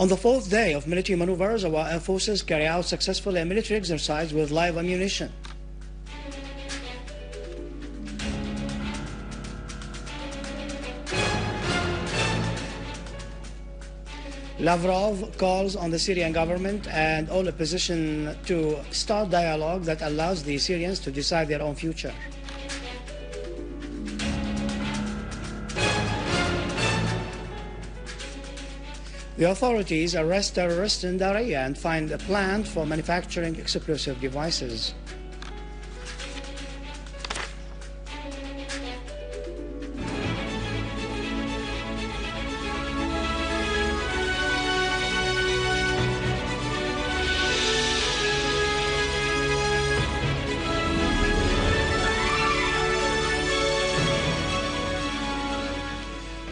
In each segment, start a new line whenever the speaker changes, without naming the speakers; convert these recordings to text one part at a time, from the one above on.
On the fourth day of military maneuvers, our air forces carry out successfully a military exercise with live ammunition. Lavrov calls on the Syrian government and all opposition to start dialogue that allows the Syrians to decide their own future. The authorities arrest terrorists in Daraya and find a plant for manufacturing explosive devices.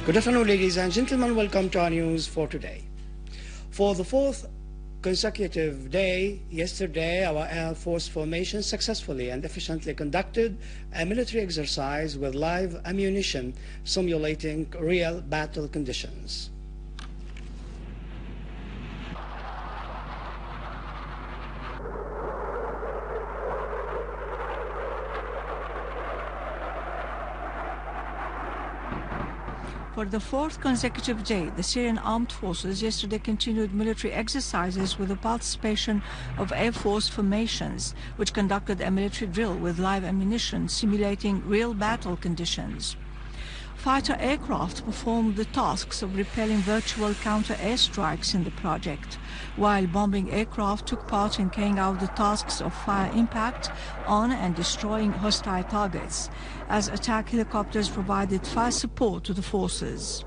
Good afternoon, ladies and gentlemen. Welcome to our news for today. For the fourth consecutive day, yesterday, our Air Force formation successfully and efficiently conducted a military exercise with live ammunition simulating real battle conditions.
For the fourth consecutive day, the Syrian armed forces yesterday continued military exercises with the participation of Air Force formations, which conducted a military drill with live ammunition simulating real battle conditions. Fighter aircraft performed the tasks of repelling virtual counter-air strikes in the project, while bombing aircraft took part in carrying out the tasks of fire impact on and destroying hostile targets, as attack helicopters provided fire support to the forces.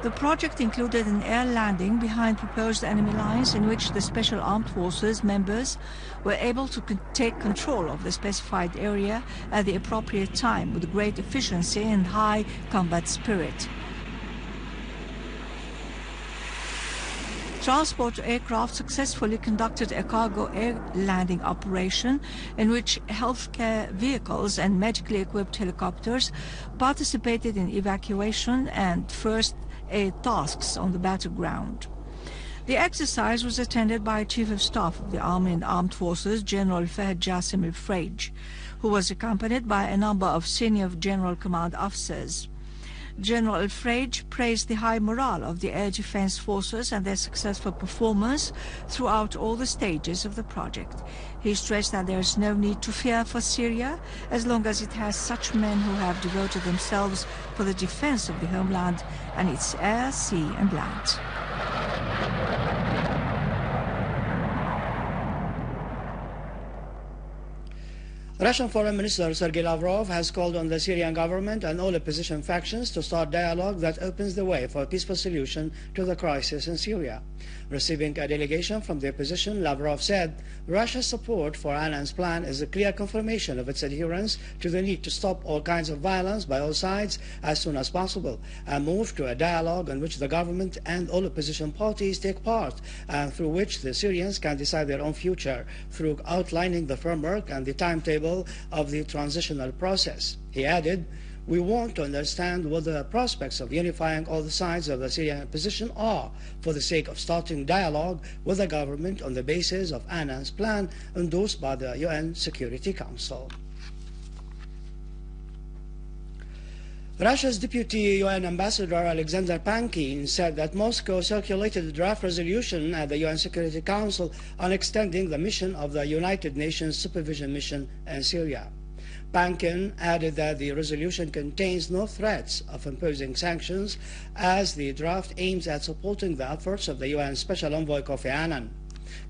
The project included an air landing behind proposed enemy lines in which the Special Armed Forces members were able to take control of the specified area at the appropriate time with great efficiency and high combat spirit. Transport aircraft successfully conducted a cargo air landing operation in which healthcare vehicles and medically equipped helicopters participated in evacuation and first aid tasks on the battleground. The exercise was attended by Chief of Staff of the Army and Armed Forces, General Fahd Jassim al-Fraj, who was accompanied by a number of senior General Command officers. General al-Fraj praised the high morale of the air defense forces and their successful performance throughout all the stages of the project. He stressed that there is no need to fear for Syria as long as it has such men who have devoted themselves for the defense of the homeland and its air, sea and land.
Russian Foreign Minister Sergei Lavrov has called on the Syrian government and all opposition factions to start dialogue that opens the way for a peaceful solution to the crisis in Syria. Receiving a delegation from the opposition, Lavrov said Russia's support for Annan's plan is a clear confirmation of its adherence to the need to stop all kinds of violence by all sides as soon as possible and move to a dialogue in which the government and all opposition parties take part and through which the Syrians can decide their own future through outlining the framework and the timetable of the transitional process. He added, "We want to understand what the prospects of unifying all the sides of the Syrian opposition are for the sake of starting dialogue with the government on the basis of Annan's plan endorsed by the UN Security Council." Russia's Deputy UN Ambassador Alexander Pankin said that Moscow circulated a draft resolution at the UN Security Council on extending the mission of the United Nations Supervision Mission in Syria. Pankin added that the resolution contains no threats of imposing sanctions, as the draft aims at supporting the efforts of the UN Special Envoy Kofi Annan.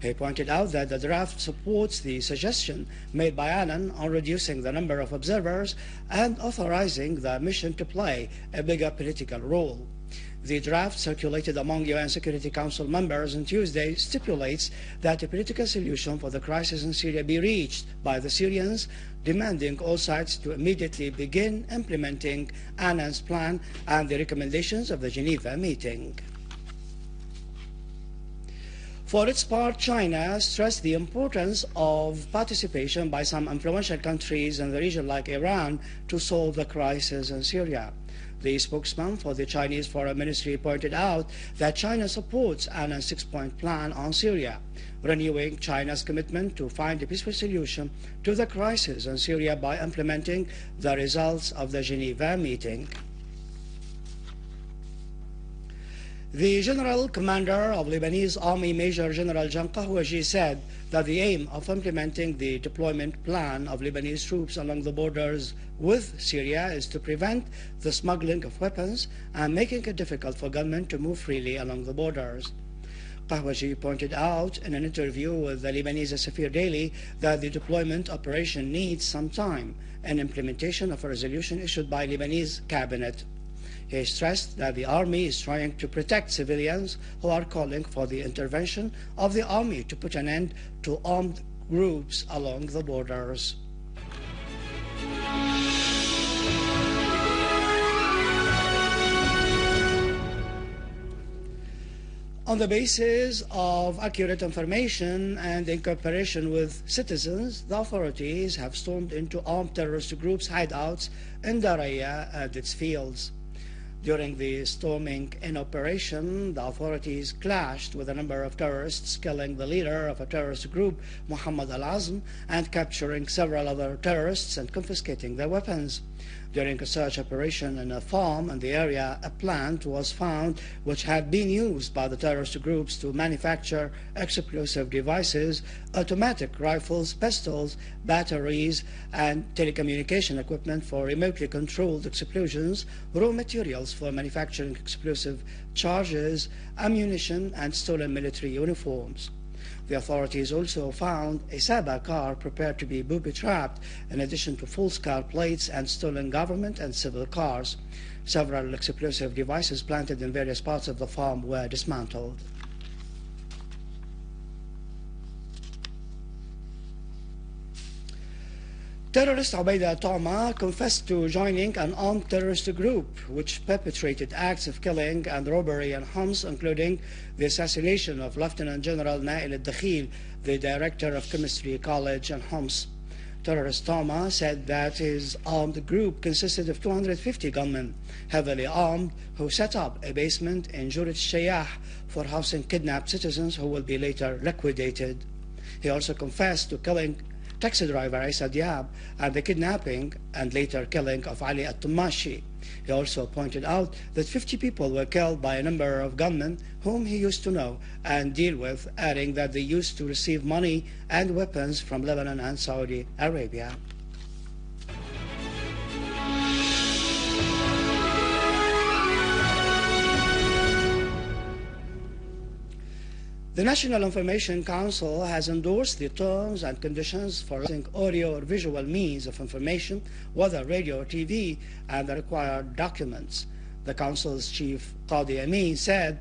He pointed out that the draft supports the suggestion made by Annan on reducing the number of observers and authorizing the mission to play a bigger political role. The draft, circulated among UN Security Council members on Tuesday, stipulates that a political solution for the crisis in Syria be reached by the Syrians, demanding all sides to immediately begin implementing Annan's plan and the recommendations of the Geneva meeting. For its part, China stressed the importance of participation by some influential countries in the region like Iran to solve the crisis in Syria. The spokesman for the Chinese Foreign Ministry pointed out that China supports Annan's six-point plan on Syria, renewing China's commitment to find a peaceful solution to the crisis in Syria by implementing the results of the Geneva meeting. The General Commander of Lebanese Army, Major General Qahwaji, said that the aim of implementing the deployment plan of Lebanese troops along the borders with Syria is to prevent the smuggling of weapons and making it difficult for gunmen to move freely along the borders. Qahwaji pointed out in an interview with the Lebanese Safir Daily that the deployment operation needs some time and implementation of a resolution issued by Lebanese cabinet. He stressed that the army is trying to protect civilians who are calling for the intervention of the army to put an end to armed groups along the borders. On the basis of accurate information and in cooperation with citizens, the authorities have stormed into armed terrorist groups' hideouts in Daraya and its fields. During the storming-in operation, the authorities clashed with a number of terrorists, killing the leader of a terrorist group, Muhammad al-Azm, and capturing several other terrorists and confiscating their weapons. During a search operation in a farm in the area, a plant was found which had been used by the terrorist groups to manufacture explosive devices, automatic rifles, pistols, batteries, and telecommunication equipment for remotely controlled explosions, raw materials for manufacturing explosive charges, ammunition, and stolen military uniforms. The authorities also found a Saba car prepared to be booby-trapped, in addition to false car plates and stolen government and civil cars. Several explosive devices planted in various parts of the farm were dismantled. Terrorist Ubaida Toma confessed to joining an armed terrorist group which perpetrated acts of killing and robbery in Homs, including the assassination of Lieutenant General Nail al-Dakhil, the director of Chemistry College in Homs. Terrorist Toma said that his armed group consisted of 250 gunmen, heavily armed, who set up a basement in Jurat Shayah for housing kidnapped citizens who will be later liquidated. He also confessed to killing taxi driver Isa Diab and the kidnapping and later killing of Ali al-Tumashi. He also pointed out that 50 people were killed by a number of gunmen whom he used to know and deal with, adding that they used to receive money and weapons from Lebanon and Saudi Arabia. The National Information Council has endorsed the terms and conditions for using audio or visual means of information, whether radio or TV, and the required documents. The Council's chief, Qadi Amin, said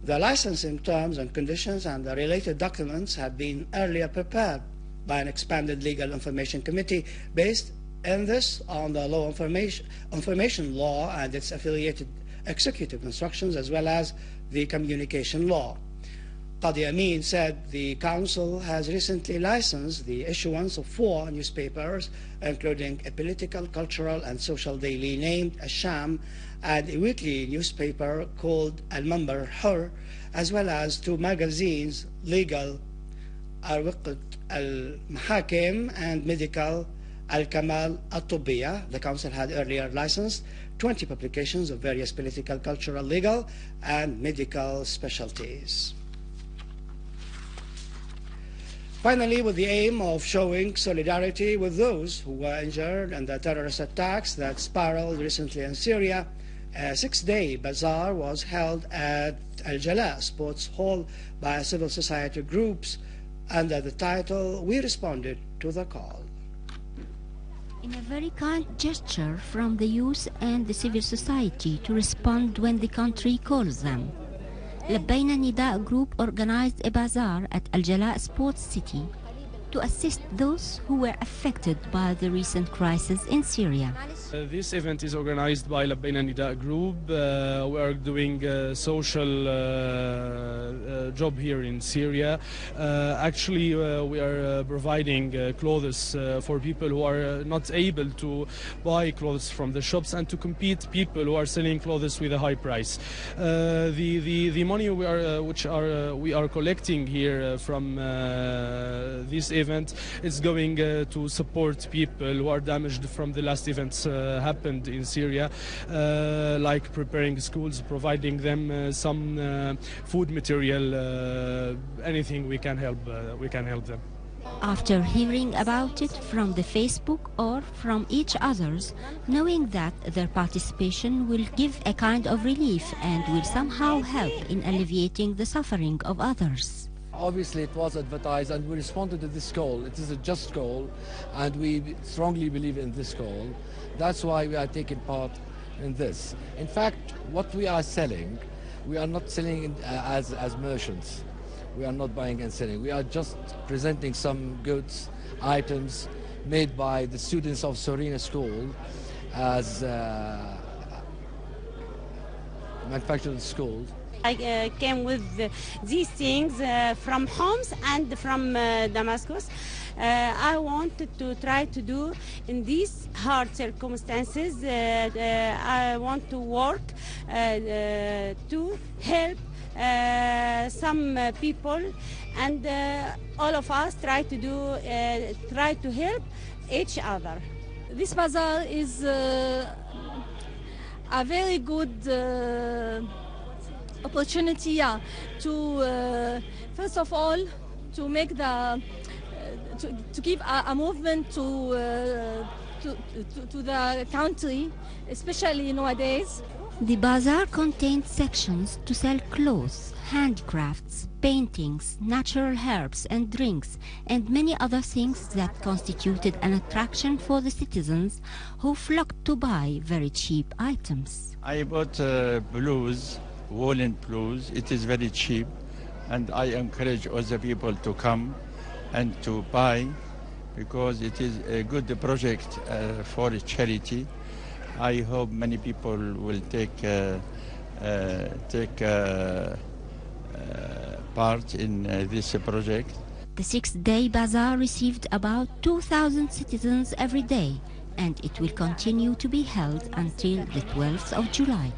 the licensing terms and conditions and the related documents had been earlier prepared by an expanded legal information committee based in this on the law information law and its affiliated executive instructions, as well as the communication law. Qadi Amin said the Council has recently licensed the issuance of 4 newspapers, including a political, cultural, and social daily named Al-Sham, and a weekly newspaper called Al-Mambar Hur, as well as 2 magazines, Legal, Al-Wiqt Al-Mahakim, and Medical, Al-Kamal Al-Tubbiya. The Council had earlier licensed 20 publications of various political, cultural, legal, and medical specialties. Finally, with the aim of showing solidarity with those who were injured in the terrorist attacks that spiraled recently in Syria, a 6-day bazaar was held at Al-Jala Sports Hall by civil society groups under the title, "We Responded to the Call."
In a very kind gesture from the youth and the civil society to respond when the country calls them, Labbaina Nida group organized a bazaar at Al-Jala Sports City to assist those who were affected by the recent crisis in Syria.
This event is organized by Labbaina Nida Group. We are doing a social job here in Syria. Actually, we are providing clothes for people who are not able to buy clothes from the shops and to compete people who are selling clothes with a high price. The money we are collecting here from this event is going to support people who are damaged from the last events happened in Syria, like preparing schools, providing them some food material, anything we can help them.
After hearing about it from the Facebook or from each others, knowing that their participation will give a kind of relief and will somehow help in alleviating the suffering of others.
Obviously it was advertised and we responded to this call. It is a just call and we strongly believe in this call. That's why we are taking part in this. In fact, what we are selling, we are not selling as merchants. We are not buying and selling. We are just presenting some goods, items made by the students of Serena School as manufactured schools.
I came with these things from Homs and from Damascus. I wanted to try to do in these hard circumstances. I want to work to help some people, and all of us try to help each other.
This bazaar is a very good opportunity to first of all to make to give a movement to the country, especially nowadays.
The bazaar contained sections to sell clothes, handicrafts, paintings, natural herbs and drinks, and many other things that constituted an attraction for the citizens who flocked to buy very cheap items.
I bought blouses, woolen blouses. It is very cheap, and I encourage other people to come and to buy because it is a good project for charity. I hope many people will take part in this project.
The 6-day bazaar received about 2,000 citizens every day, and it will continue to be held until the 12th of July.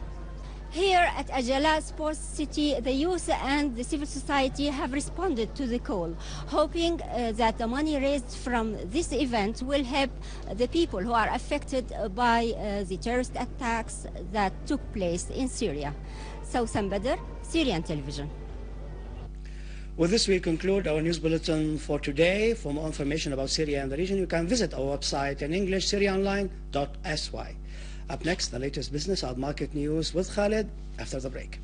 Here at Ajala Sports City, the youth and the civil society have responded to the call, hoping that the money raised from this event will help the people who are affected by the terrorist attacks that took place in Syria. Sousan Badr, Syrian Television.
With this, we conclude our news bulletin for today. For more information about Syria and the region, you can visit our website in English, syriaonline.sy. Up next, the latest business and market news with Khalid after the break.